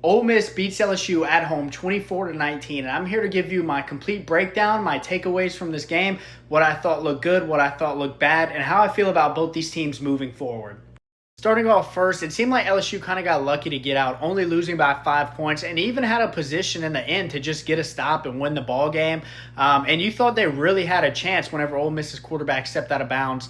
Ole Miss beats LSU at home 24-19, and I'm here to give you my complete breakdown, my takeaways from this game, what I thought looked good, what I thought looked bad, and how I feel about both these teams moving forward. Starting off first, it seemed like LSU kind of got lucky to get out, only losing by 5 points, and even had a position in the end to just get a stop and win the ball game. And you thought they really had a chance whenever Ole Miss's quarterback stepped out of bounds.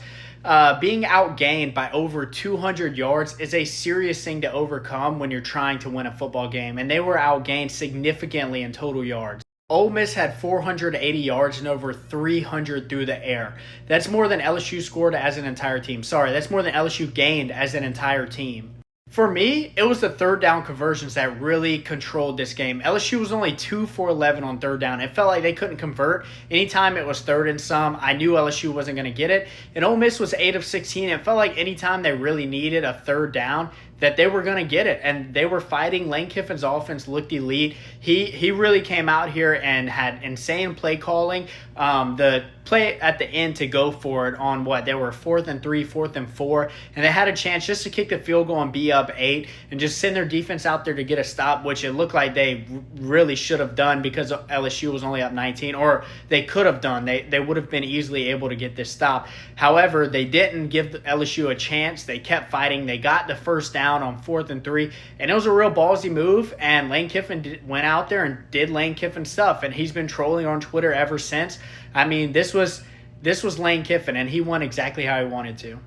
Being outgained by over 200 yards is a serious thing to overcome when you're trying to win a football game, and they were outgained significantly in total yards. Ole Miss had 480 yards and over 300 through the air. That's more than LSU scored as an entire team. Sorry, that's more than LSU gained as an entire team. For me, it was the third down conversions that really controlled this game. LSU was only 2 for 11 on third down. It felt like they couldn't convert. Anytime it was third and some, I knew LSU wasn't going to get it. And Ole Miss was 8 of 16. It felt like anytime they really needed a third down, that they were going to get it. And they were fighting. Lane Kiffin's offense looked elite. He really came out here and had insane play calling. The play at the end to go for it on they were 4th and 3, 4th and 4, and they had a chance just to kick the field goal and be up 8 and just send their defense out there to get a stop, which it looked like they really should have done because LSU was only up 19, or they could have done. They would have been easily able to get this stop. However, they didn't give LSU a chance. They kept fighting. They got the first down on 4th and 3, and it was a real ballsy move, and Lane Kiffin went out there and did Lane Kiffin stuff, and he's been trolling on Twitter ever since. I mean, this was Lane Kiffin, and he won exactly how he wanted to.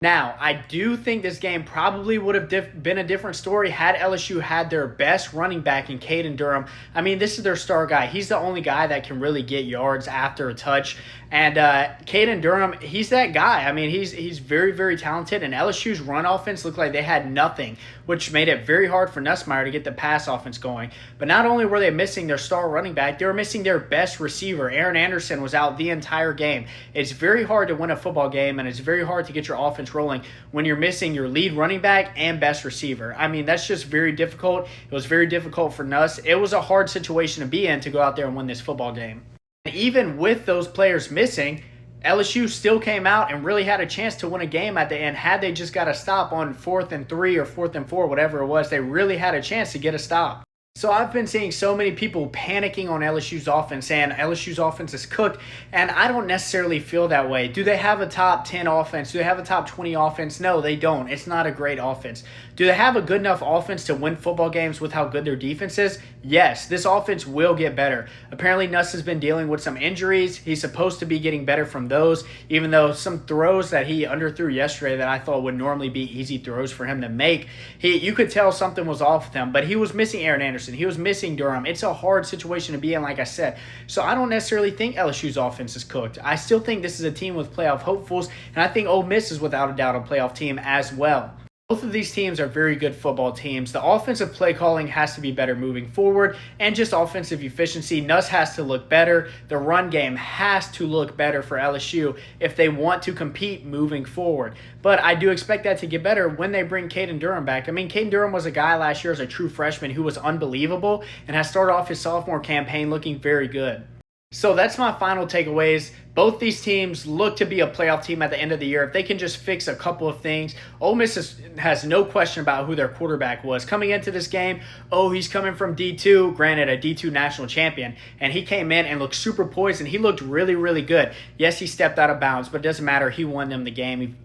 Now, I do think this game probably would have been a different story had LSU had their best running back in Caden Durham. I mean, this is their star guy. He's the only guy that can really get yards after a touch. And Caden Durham, he's that guy. I mean, he's very, very talented. And LSU's run offense looked like they had nothing, which made it very hard for Nussmeier to get the pass offense going. But not only were they missing their star running back, they were missing their best receiver. Aaron Anderson was out the entire game. It's very hard to win a football game, and it's very hard to get your offense rolling when you're missing your lead running back and best receiver. I mean, that's just very difficult. It was very difficult for Nuss. It was a hard situation to be in to go out there and win this football game. And even with those players missing, LSU still came out and really had a chance to win a game at the end. Had they just got a stop on 4th and 3 or 4th and 4, whatever it was, they really had a chance to get a stop. So I've been seeing so many people panicking on LSU's offense, saying LSU's offense is cooked, and I don't necessarily feel that way. Do they have a top 10 offense? Do they have a top 20 offense? No, they don't. It's not a great offense. Do they have a good enough offense to win football games with how good their defense is? Yes, this offense will get better. Apparently, Nuss has been dealing with some injuries. He's supposed to be getting better from those, even though some throws that he underthrew yesterday that I thought would normally be easy throws for him to make, you could tell something was off with him, but he was missing Aaron Anderson. He was missing Durham. It's a hard situation to be in, like I said. So I don't necessarily think LSU's offense is cooked. I still think this is a team with playoff hopefuls, and I think Ole Miss is without a doubt a playoff team as well. Both of these teams are very good football teams. The offensive play calling has to be better moving forward, and just offensive efficiency. Nuss has to look better. The run game has to look better for LSU if they want to compete moving forward. But I do expect that to get better when they bring Caden Durham back. I mean, Caden Durham was a guy last year as a true freshman who was unbelievable and has started off his sophomore campaign looking very good. So that's my final takeaways. Both these teams look to be a playoff team at the end of the year. If they can just fix a couple of things. Ole Miss has no question about who their quarterback was. Coming into this game, he's coming from D2, granted a D2 national champion, and he came in and looked super poised, and he looked really, really good. Yes, he stepped out of bounds, but it doesn't matter. He won them the game.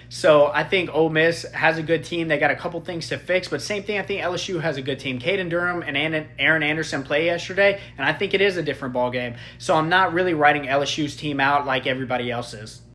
So I think Ole Miss has a good team. They got a couple things to fix, but same thing, I think LSU has a good team. Caden Durham and Aaron Anderson play yesterday, and I think it is a different ball game. So I'm not really writing LSU's team out like everybody else is.